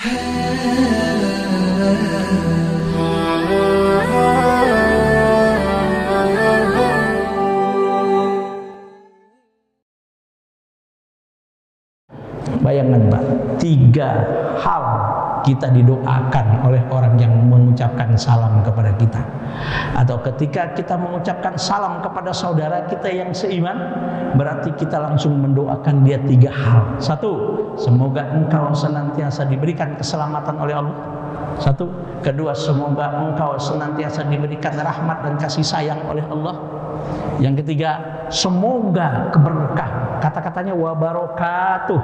Bayangkan Pak, 3 hal kita didoakan oleh orang yang mengucapkan salam kepada kita. Atau ketika kita mengucapkan salam kepada saudara kita yang seiman, berarti kita langsung mendoakan dia 3 hal. 1, semoga engkau senantiasa diberikan keselamatan oleh Allah. 1. Kedua, semoga engkau senantiasa diberikan rahmat dan kasih sayang oleh Allah. Yang ketiga, semoga keberkahan. Kata-katanya wa barokatuh.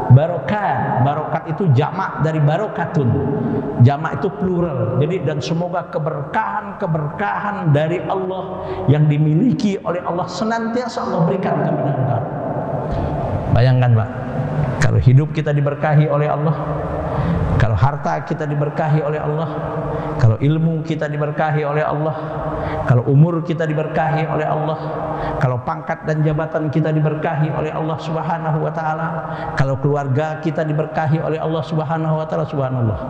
Barokat, barokat itu jamak dari barokatun. Jamak itu plural. Jadi dan semoga keberkahan dari Allah yang dimiliki oleh Allah senantiasa Allah berikan kepada engkau. Bayangkan Pak, kalau hidup kita diberkahi oleh Allah, kalau harta kita diberkahi oleh Allah, kalau ilmu kita diberkahi oleh Allah, kalau umur kita diberkahi oleh Allah, kalau pangkat dan jabatan kita diberkahi oleh Allah Subhanahu wa taala, kalau keluarga kita diberkahi oleh Allah Subhanahu wa taala, subhanallah.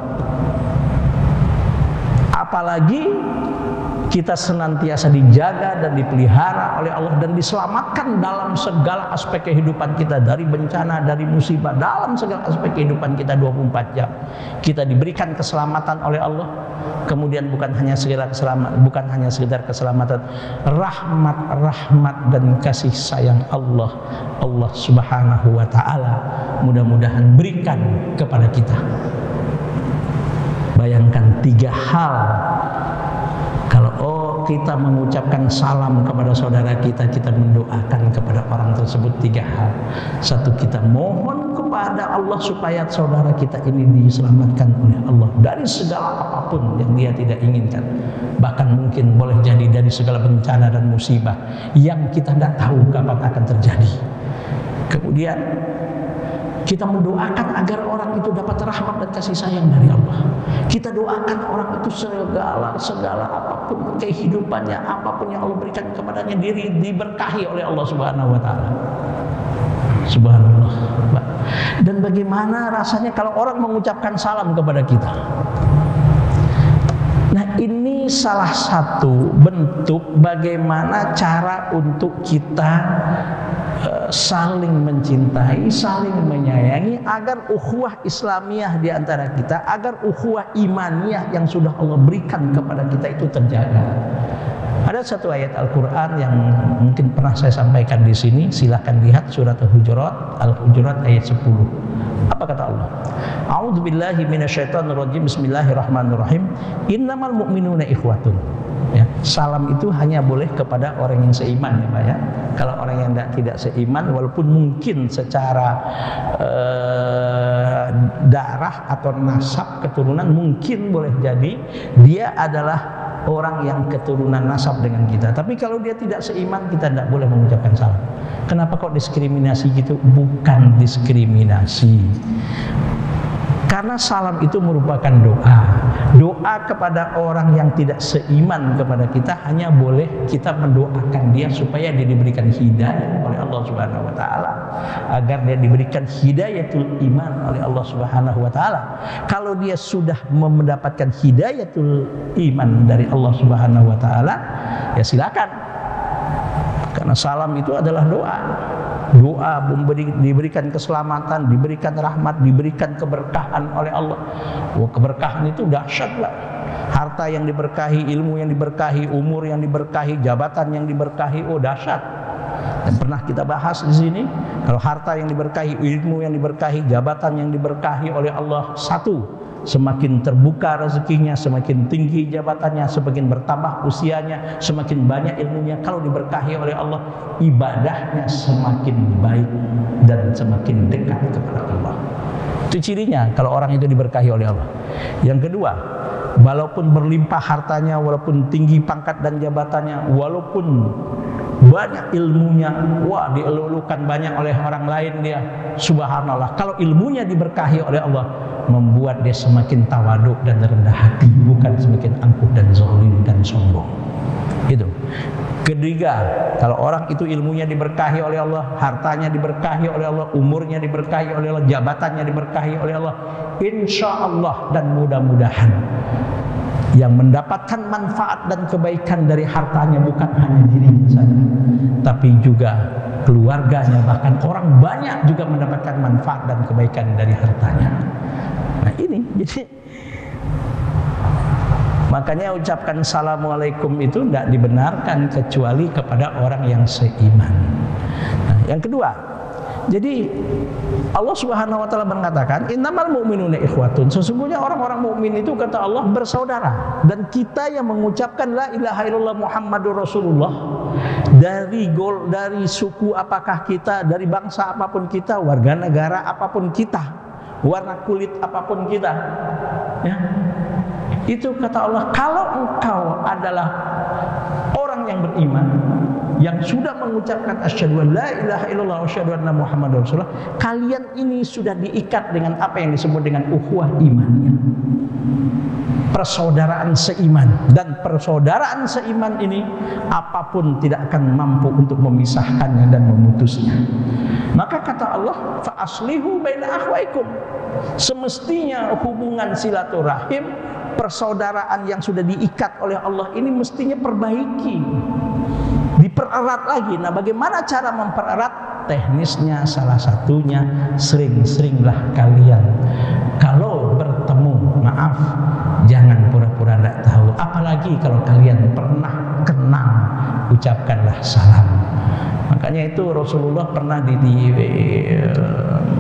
Apalagi kita senantiasa dijaga dan dipelihara oleh Allah dan diselamatkan dalam segala aspek kehidupan kita, dari bencana, dari musibah, dalam segala aspek kehidupan kita 24 jam. Kita diberikan keselamatan oleh Allah. Kemudian bukan hanya sekedar keselamatan, rahmat dan kasih sayang Allah Subhanahu wa taala mudah-mudahan berikan kepada kita. Bayangkan 3 hal. Kalau kita mengucapkan salam kepada saudara kita, kita mendoakan kepada orang tersebut 3 hal. 1, kita mohon kepada Allah supaya saudara kita ini diselamatkan oleh Allah dari segala apapun yang dia tidak inginkan. Bahkan mungkin boleh jadi dari segala bencana dan musibah yang kita tidak tahu kapan akan terjadi. Kemudian kita mendoakan agar orang itu dapat rahmat dan kasih sayang dari Allah. Kita doakan orang itu segala apapun kehidupannya, apapun yang Allah berikan kepadanya, diri diberkahi oleh Allah Subhanahu wa taala. Subhanallah. Dan bagaimana rasanya kalau orang mengucapkan salam kepada kita? Nah, ini salah satu bentuk bagaimana cara untuk kita saling mencintai, saling menyayangi, agar ukhuwah Islamiyah di antara kita, agar ukhuwah imaniyah yang sudah Allah berikan kepada kita itu terjaga. Ada satu ayat Al-Quran yang mungkin pernah saya sampaikan di sini, silahkan lihat surat Al-Hujurat, Al-Hujurat ayat 10. Apa kata Allah? A'udzubillahi minasyaitonirrajim. Bismillahirrahmanirrahim. Innamal mu'minuna ikhwatun. Ya, salam itu hanya boleh kepada orang yang seiman ya Pak ya. Kalau orang yang tidak seiman, walaupun mungkin secara darah atau nasab keturunan mungkin boleh jadi dia adalah orang yang keturunan nasab dengan kita, tapi kalau dia tidak seiman, kita tidak boleh mengucapkan salam. Kenapa kok diskriminasi gitu? Bukan diskriminasi, karena salam itu merupakan doa. Doa kepada orang yang tidak seiman kepada kita hanya boleh kita mendoakan dia supaya dia diberikan hidayah oleh Allah Subhanahu wa taala, agar dia diberikan hidayatul iman oleh Allah Subhanahu wa taala. Kalau dia sudah mendapatkan hidayatul iman dari Allah Subhanahu wa taala, ya silakan. Karena salam itu adalah doa. Doa diberikan keselamatan, diberikan rahmat, diberikan keberkahan oleh Allah. Wah, keberkahan itu dahsyat lah. Harta yang diberkahi, ilmu yang diberkahi, umur yang diberkahi, jabatan yang diberkahi, oh dahsyat. Dan pernah kita bahas di sini, kalau harta yang diberkahi, ilmu yang diberkahi, jabatan yang diberkahi oleh Allah, satu, semakin terbuka rezekinya, semakin tinggi jabatannya, semakin bertambah usianya, semakin banyak ilmunya. Kalau diberkahi oleh Allah, ibadahnya semakin baik dan semakin dekat kepada Allah. Itu cirinya kalau orang itu diberkahi oleh Allah. Yang kedua, walaupun berlimpah hartanya, walaupun tinggi pangkat dan jabatannya, walaupun banyak ilmunya, wah dielulukan banyak oleh orang lain dia, subhanallah, kalau ilmunya diberkahi oleh Allah, membuat dia semakin tawaduk dan rendah hati, bukan semakin angkuh dan zalim dan sombong. Itu. Ketiga, kalau orang itu ilmunya diberkahi oleh Allah, hartanya diberkahi oleh Allah, umurnya diberkahi oleh Allah, jabatannya diberkahi oleh Allah, insya Allah dan mudah-mudahan yang mendapatkan manfaat dan kebaikan dari hartanya bukan hanya dirinya saja, tapi juga keluarganya, bahkan orang banyak juga mendapatkan manfaat dan kebaikan dari hartanya. Nah ini, jadi makanya ucapkan Assalamualaikum itu tidak dibenarkan kecuali kepada orang yang seiman. Nah, yang kedua, jadi Allah Subhanahu wa taala mengatakan innamal mu'minuna ikhwatun, sesungguhnya orang-orang mukmin itu kata Allah bersaudara. Dan kita yang mengucapkan la ilaha illallah Muhammadur Rasulullah, dari suku apakah kita, dari bangsa apapun kita, warga negara apapun kita, warna kulit apapun kita, ya, itu kata Allah, kalau engkau adalah orang yang beriman, yang sudah mengucapkan asyhadu an la ilaha illallah wa asyhadu anna muhammadar rasulullah, kalian ini sudah diikat dengan apa yang disebut dengan ukhuwah imaniyah, persaudaraan seiman. Dan persaudaraan seiman ini apapun tidak akan mampu untuk memisahkannya dan memutusnya. Maka kata Allah, fa aslihu baina akhwaikum, semestinya hubungan silaturahim, persaudaraan yang sudah diikat oleh Allah ini mestinya perbaiki, dipererat lagi. Nah, bagaimana cara mempererat? Teknisnya salah satunya, sering-seringlah kalian kalau bertemu, maaf, jangan pura-pura tidak tahu. Apalagi kalau kalian pernah kenal, ucapkanlah salam. Makanya itu Rasulullah pernah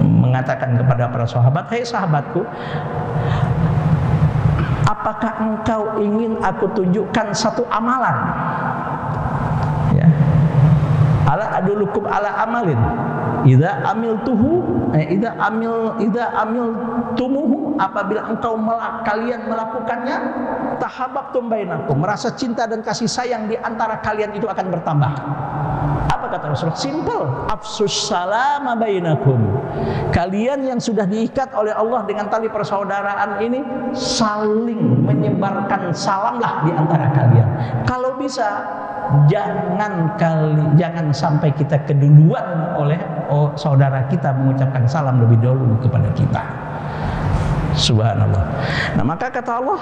mengatakan kepada para sahabat, "Hei sahabatku, apakah engkau ingin aku tunjukkan satu amalan? Ya. Ala adulukum ala amalin. Idza amiltumuhu, apabila kalian melakukannya, tahabbtum bainakum, merasa cinta dan kasih sayang di antara kalian itu akan bertambah." Apa kata Rasulullah? Simple. Afsus salama bainakum. Kalian yang sudah diikat oleh Allah dengan tali persaudaraan ini, saling menyebarkan salamlah di antara kalian. Kalau bisa, jangan sampai kita keduluan oleh saudara kita mengucapkan salam lebih dahulu kepada kita. Subhanallah. Nah, maka kata Allah,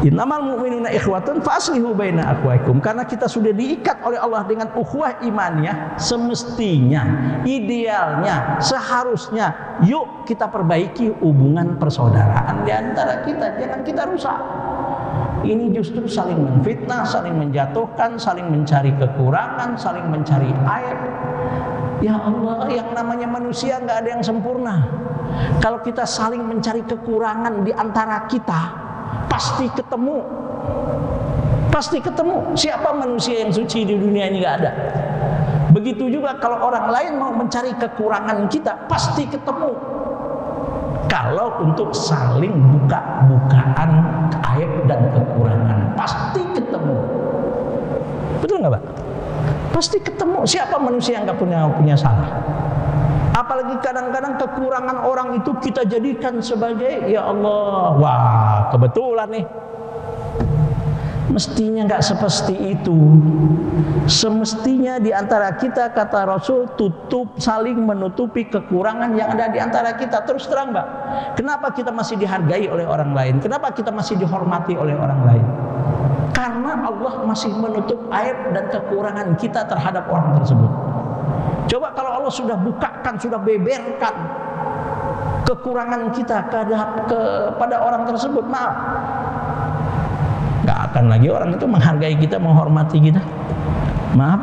innamal mu'minuna ikhwatun fa aslihu baina akhwaikum. Karena kita sudah diikat oleh Allah dengan ukhuwah imaniyah, semestinya, idealnya, seharusnya, yuk kita perbaiki hubungan persaudaraan di antara kita. Jangan kita rusak. Ini justru saling menfitnah, saling menjatuhkan, saling mencari kekurangan, saling mencari aib. Ya Allah, yang namanya manusia nggak ada yang sempurna. Kalau kita saling mencari kekurangan di antara kita, pasti ketemu. Pasti ketemu. Siapa manusia yang suci di dunia ini? Nggak ada. Begitu juga kalau orang lain mau mencari kekurangan kita, pasti ketemu. Kalau untuk saling buka-bukaan aib dan kekurangan, pasti ketemu. Betul nggak, Pak? Pasti ketemu. Siapa manusia yang nggak punya salah? Apalagi kadang-kadang kekurangan orang itu kita jadikan sebagai, ya Allah, wah kebetulan nih. Mestinya nggak seperti itu. Semestinya di antara kita, kata Rasul, saling menutupi kekurangan yang ada di antara kita. Terus terang, Mbak, kenapa kita masih dihargai oleh orang lain? Kenapa kita masih dihormati oleh orang lain? Karena Allah masih menutup aib dan kekurangan kita terhadap orang tersebut. Coba kalau Allah sudah bukakan, sudah beberkan kekurangan kita kepada orang tersebut, maaf, gak akan lagi orang itu menghargai kita, menghormati kita. Maaf,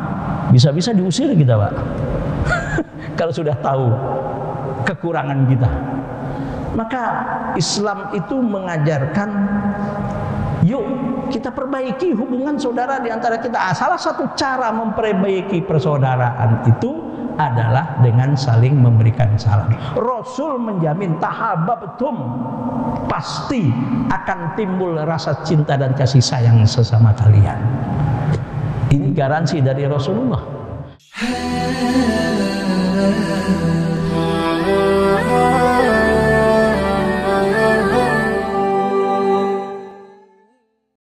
bisa-bisa diusir kita, Pak. Kalau sudah tahu kekurangan kita. Maka Islam itu mengajarkan, yuk kita perbaiki hubungan saudara di antara kita. Salah satu cara memperbaiki persaudaraan itu adalah dengan saling memberikan salam. Rasul menjamin tahabbtum, pasti akan timbul rasa cinta dan kasih sayang sesama kalian. Ini garansi dari Rasulullah.